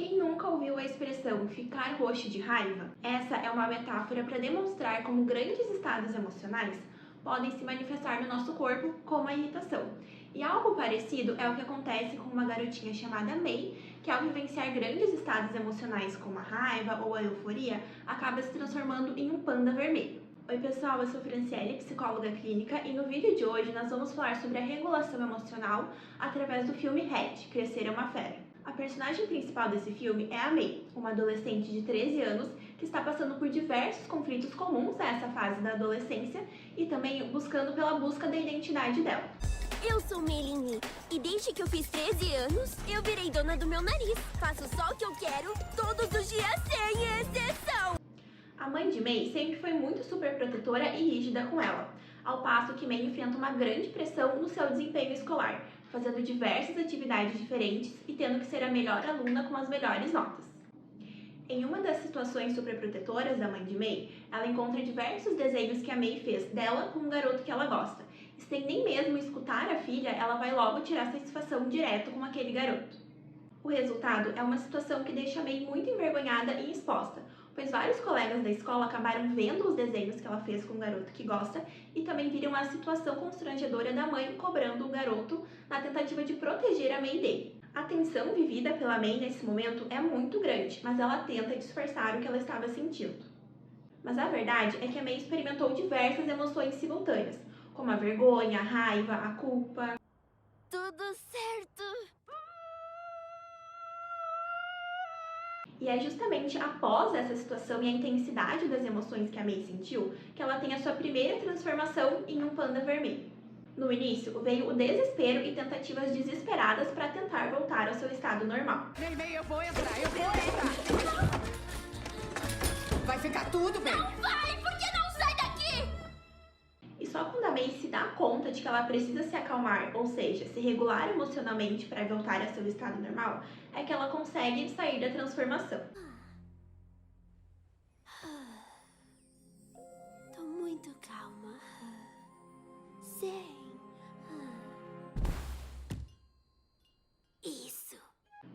Quem nunca ouviu a expressão ficar roxo de raiva? Essa é uma metáfora para demonstrar como grandes estados emocionais podem se manifestar no nosso corpo como a irritação. E algo parecido é o que acontece com uma garotinha chamada May, que ao vivenciar grandes estados emocionais como a raiva ou a euforia, acaba se transformando em um panda vermelho. Oi pessoal, eu sou Franciele, psicóloga clínica, e no vídeo de hoje nós vamos falar sobre a regulação emocional através do filme Red, Crescer é uma Fera. A personagem principal desse filme é a May, uma adolescente de 13 anos que está passando por diversos conflitos comuns a essa fase da adolescência e também buscando pela busca da identidade dela. Eu sou Melanie e desde que eu fiz 13 anos, eu virei dona do meu nariz. Faço só o que eu quero, todos os dias sem exceção. A mãe de May sempre foi muito superprotetora e rígida com ela, ao passo que May enfrenta uma grande pressão no seu desempenho escolar, fazendo diversas atividades diferentes e tendo que ser a melhor aluna com as melhores notas. Em uma das situações superprotetoras da mãe de May, ela encontra diversos desenhos que a May fez dela com um garoto que ela gosta, e sem nem mesmo escutar a filha, ela vai logo tirar satisfação direto com aquele garoto. O resultado é uma situação que deixa a May muito envergonhada e exposta, pois vários colegas da escola acabaram vendo os desenhos que ela fez com o garoto que gosta e também viram a situação constrangedora da mãe cobrando o garoto na tentativa de proteger a May dele. A tensão vivida pela May nesse momento é muito grande, mas ela tenta disfarçar o que ela estava sentindo. Mas a verdade é que a May experimentou diversas emoções simultâneas, como a vergonha, a raiva, a culpa. Tudo certo. E é justamente após essa situação e a intensidade das emoções que a May sentiu que ela tem a sua primeira transformação em um panda vermelho. No início, veio o desespero e tentativas desesperadas para tentar voltar ao seu estado normal. May, eu vou entrar. Vai ficar tudo bem. Não vai, porque não sai daqui. E só quando a May se dá conta de que ela precisa se acalmar, ou seja, se regular emocionalmente para voltar ao seu estado normal, é que ela consegue sair da transformação. Tô muito calma. Sei. Isso.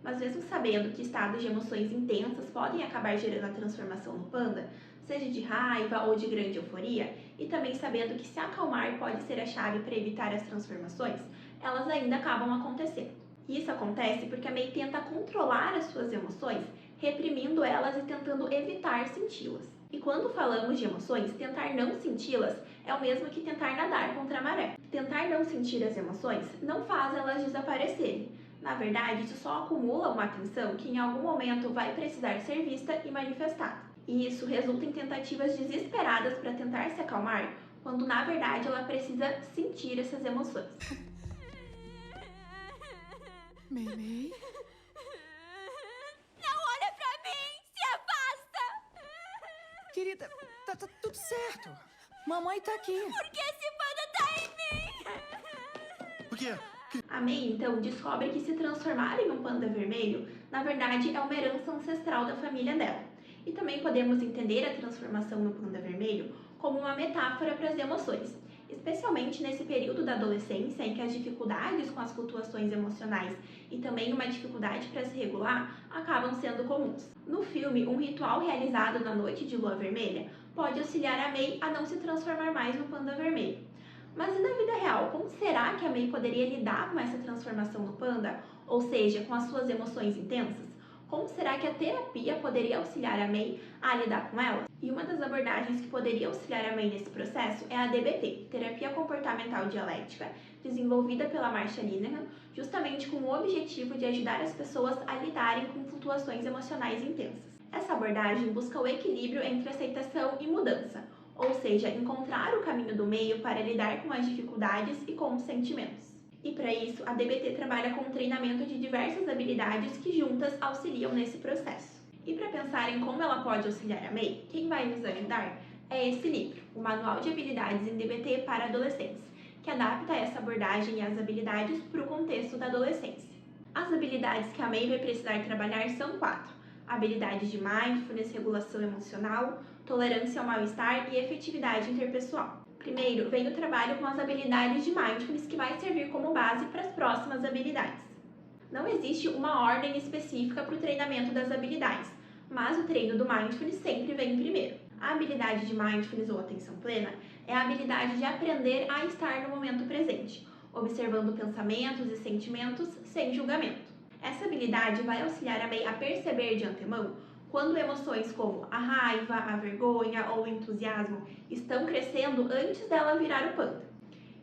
Mas mesmo sabendo que estados de emoções intensas podem acabar gerando a transformação no panda, seja de raiva ou de grande euforia, e também sabendo que se acalmar pode ser a chave para evitar as transformações, elas ainda acabam acontecendo. E isso acontece porque a May tenta controlar as suas emoções, reprimindo elas e tentando evitar senti-las. E quando falamos de emoções, tentar não senti-las é o mesmo que tentar nadar contra a maré. Tentar não sentir as emoções não faz elas desaparecerem. Na verdade, isso só acumula uma tensão que em algum momento vai precisar ser vista e manifestada. E isso resulta em tentativas desesperadas para tentar se acalmar, quando na verdade ela precisa sentir essas emoções. May? Não olha pra mim! Se afasta! Querida, tá tudo certo. Mamãe tá aqui. Por que esse panda tá em mim? O quê? A May, então, descobre que se transformar em um panda vermelho, na verdade, é uma herança ancestral da família dela. E também podemos entender a transformação no panda vermelho como uma metáfora para as emoções, especialmente nesse período da adolescência em que as dificuldades com as flutuações emocionais e também uma dificuldade para se regular acabam sendo comuns. No filme, um ritual realizado na noite de lua vermelha pode auxiliar a May a não se transformar mais no panda vermelho. Mas e na vida real, como será que a May poderia lidar com essa transformação no panda, ou seja, com as suas emoções intensas? Como será que a terapia poderia auxiliar a May a lidar com ela? E uma das abordagens que poderia auxiliar a May nesse processo é a DBT, Terapia Comportamental Dialética, desenvolvida pela Marsha Linehan, justamente com o objetivo de ajudar as pessoas a lidarem com flutuações emocionais intensas. Essa abordagem busca o equilíbrio entre aceitação e mudança, ou seja, encontrar o caminho do meio para lidar com as dificuldades e com os sentimentos. E para isso, a DBT trabalha com o treinamento de diversas habilidades que juntas auxiliam nesse processo. E para pensar em como ela pode auxiliar a May, quem vai nos ajudar é esse livro, o Manual de Habilidades em DBT para Adolescentes, que adapta essa abordagem e as habilidades para o contexto da adolescência. As habilidades que a May vai precisar trabalhar são 4. Habilidades de mindfulness, regulação emocional, tolerância ao mal-estar e efetividade interpessoal. Primeiro, vem o trabalho com as habilidades de mindfulness, que vai servir como base para as próximas habilidades. Não existe uma ordem específica para o treinamento das habilidades, mas o treino do Mindfulness sempre vem primeiro. A habilidade de Mindfulness ou atenção plena é a habilidade de aprender a estar no momento presente, observando pensamentos e sentimentos sem julgamento. Essa habilidade vai auxiliar a May a perceber de antemão quando emoções como a raiva, a vergonha ou o entusiasmo estão crescendo antes dela virar o panda.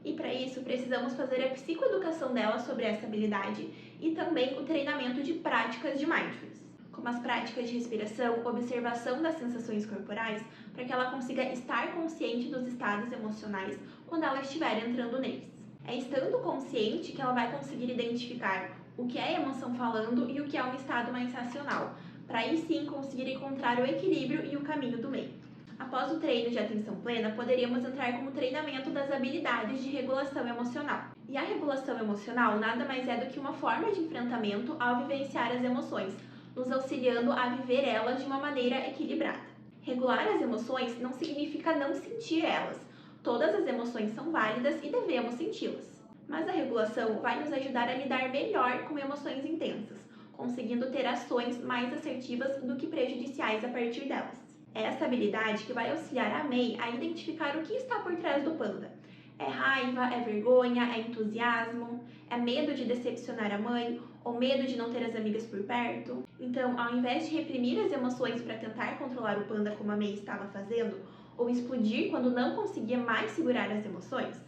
E para isso precisamos fazer a psicoeducação dela sobre essa habilidade e também o treinamento de práticas de Mindfulness, como as práticas de respiração, observação das sensações corporais, para que ela consiga estar consciente dos estados emocionais quando ela estiver entrando neles. É estando consciente que ela vai conseguir identificar o que é emoção falando e o que é um estado mais racional, para aí sim conseguir encontrar o equilíbrio e o caminho do meio. Após o treino de atenção plena, poderíamos entrar como treinamento das habilidades de regulação emocional. E a regulação emocional nada mais é do que uma forma de enfrentamento ao vivenciar as emoções, nos auxiliando a viver elas de uma maneira equilibrada. Regular as emoções não significa não sentir elas. Todas as emoções são válidas e devemos senti-las. Mas a regulação vai nos ajudar a lidar melhor com emoções intensas, conseguindo ter ações mais assertivas do que prejudiciais a partir delas. É essa habilidade que vai auxiliar a May a identificar o que está por trás do panda. É raiva, é vergonha, é entusiasmo, é medo de decepcionar a mãe ou medo de não ter as amigas por perto. Então, ao invés de reprimir as emoções para tentar controlar o panda como a May estava fazendo, ou explodir quando não conseguia mais segurar as emoções,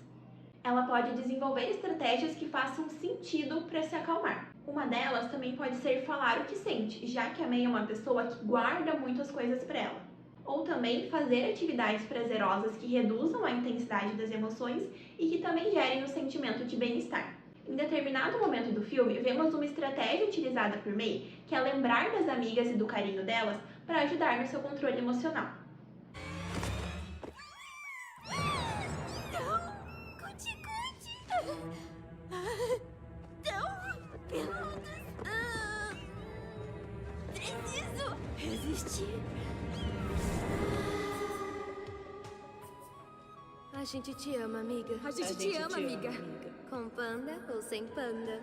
ela pode desenvolver estratégias que façam sentido para se acalmar. Uma delas também pode ser falar o que sente, já que a May é uma pessoa que guarda muitas coisas para ela. Ou também fazer atividades prazerosas que reduzam a intensidade das emoções e que também gerem o sentimento de bem-estar. Em determinado momento do filme, vemos uma estratégia utilizada por May, que é lembrar das amigas e do carinho delas para ajudar no seu controle emocional. Preciso resistir. A gente te ama, amiga. A gente te ama, amiga. Com panda ou sem panda.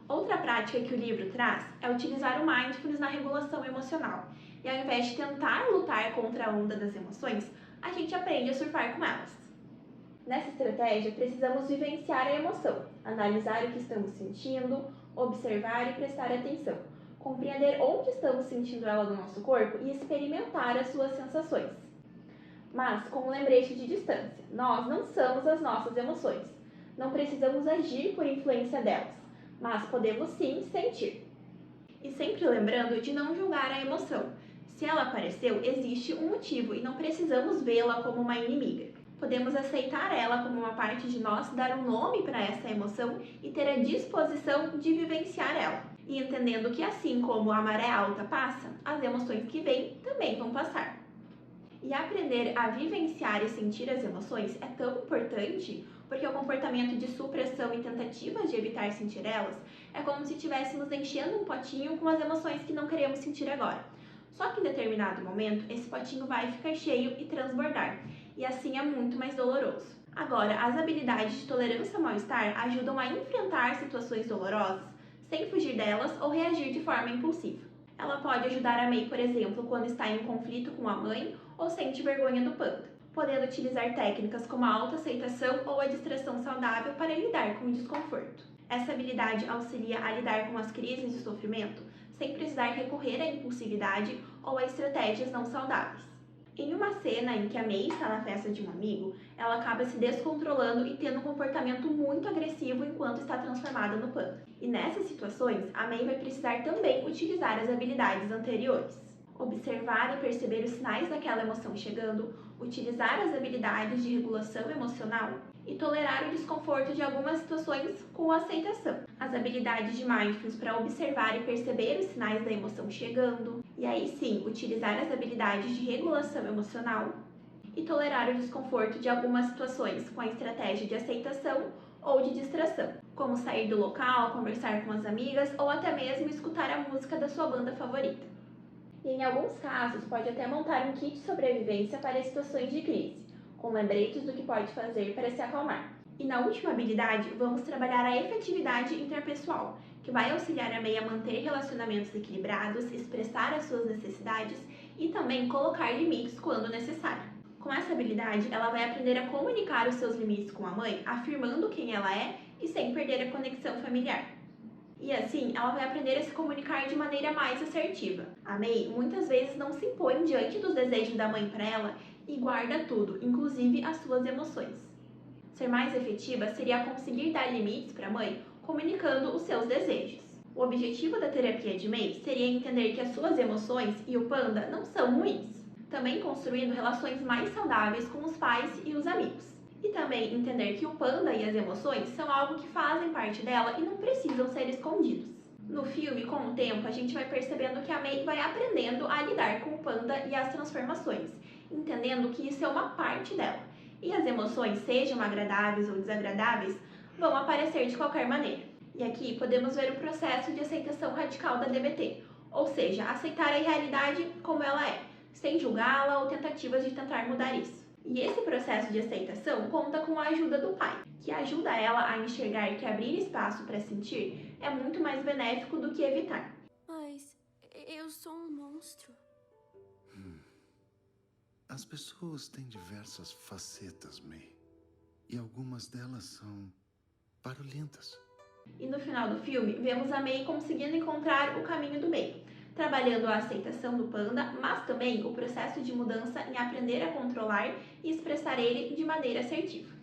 Outra prática que o livro traz é utilizar o Mindfulness na regulação emocional. E ao invés de tentar lutar contra a onda das emoções, a gente aprende a surfar com elas. Nessa estratégia, precisamos vivenciar a emoção, analisar o que estamos sentindo, observar e prestar atenção, compreender onde estamos sentindo ela no nosso corpo e experimentar as suas sensações. Mas com um lembrete de distância, nós não somos as nossas emoções. Não precisamos agir por influência delas, mas podemos sim sentir. E sempre lembrando de não julgar a emoção. Se ela apareceu, existe um motivo e não precisamos vê-la como uma inimiga. Podemos aceitar ela como uma parte de nós, dar um nome para essa emoção e ter a disposição de vivenciar ela. E entendendo que assim como a maré alta passa, as emoções que vêm também vão passar. E aprender a vivenciar e sentir as emoções é tão importante porque o comportamento de supressão e tentativas de evitar sentir elas é como se estivéssemos enchendo um potinho com as emoções que não queremos sentir agora. Só que em determinado momento, esse potinho vai ficar cheio e transbordar, e assim é muito mais doloroso. Agora, as habilidades de tolerância ao mal-estar ajudam a enfrentar situações dolorosas sem fugir delas ou reagir de forma impulsiva. Ela pode ajudar a May, por exemplo, quando está em conflito com a mãe ou sente vergonha do panda, podendo utilizar técnicas como a autoaceitação ou a distração saudável para lidar com o desconforto. Essa habilidade auxilia a lidar com as crises de sofrimento sem precisar recorrer à impulsividade ou a estratégias não saudáveis. Em uma cena em que a May está na festa de um amigo, ela acaba se descontrolando e tendo um comportamento muito agressivo enquanto está transformada no panda. E nessas situações, a May vai precisar também utilizar as habilidades anteriores. Observar e perceber os sinais daquela emoção chegando, utilizar as habilidades de regulação emocional e tolerar o desconforto de algumas situações com aceitação. As habilidades de Mindfulness para observar e perceber os sinais da emoção chegando, e aí sim, utilizar as habilidades de regulação emocional e tolerar o desconforto de algumas situações com a estratégia de aceitação ou de distração, como sair do local, conversar com as amigas ou até mesmo escutar a música da sua banda favorita. E em alguns casos, pode até montar um kit de sobrevivência para situações de crise, com lembretes do que pode fazer para se acalmar. E na última habilidade, vamos trabalhar a efetividade interpessoal, que vai auxiliar a May a manter relacionamentos equilibrados, expressar as suas necessidades e também colocar limites quando necessário. Com essa habilidade, ela vai aprender a comunicar os seus limites com a mãe, afirmando quem ela é e sem perder a conexão familiar. E assim, ela vai aprender a se comunicar de maneira mais assertiva. A May muitas vezes não se impõe diante dos desejos da mãe para ela e guarda tudo, inclusive as suas emoções. Ser mais efetiva seria conseguir dar limites para a mãe, comunicando os seus desejos. O objetivo da terapia de May seria entender que as suas emoções e o panda não são ruins, também construindo relações mais saudáveis com os pais e os amigos. E também entender que o panda e as emoções são algo que fazem parte dela e não precisam ser escondidos. No filme, com o tempo, a gente vai percebendo que a May vai aprendendo a lidar com o panda e as transformações, entendendo que isso é uma parte dela. E as emoções, sejam agradáveis ou desagradáveis, vão aparecer de qualquer maneira. E aqui podemos ver o processo de aceitação radical da DBT, ou seja, aceitar a realidade como ela é, sem julgá-la ou tentativas de tentar mudar isso. E esse processo de aceitação conta com a ajuda do pai, que ajuda ela a enxergar que abrir espaço para sentir é muito mais benéfico do que evitar. Mas eu sou um monstro. As pessoas têm diversas facetas, May. E algumas delas são barulhentas. E no final do filme, vemos a May conseguindo encontrar o caminho do meio, trabalhando a aceitação do panda, mas também o processo de mudança em aprender a controlar e expressar ele de maneira assertiva.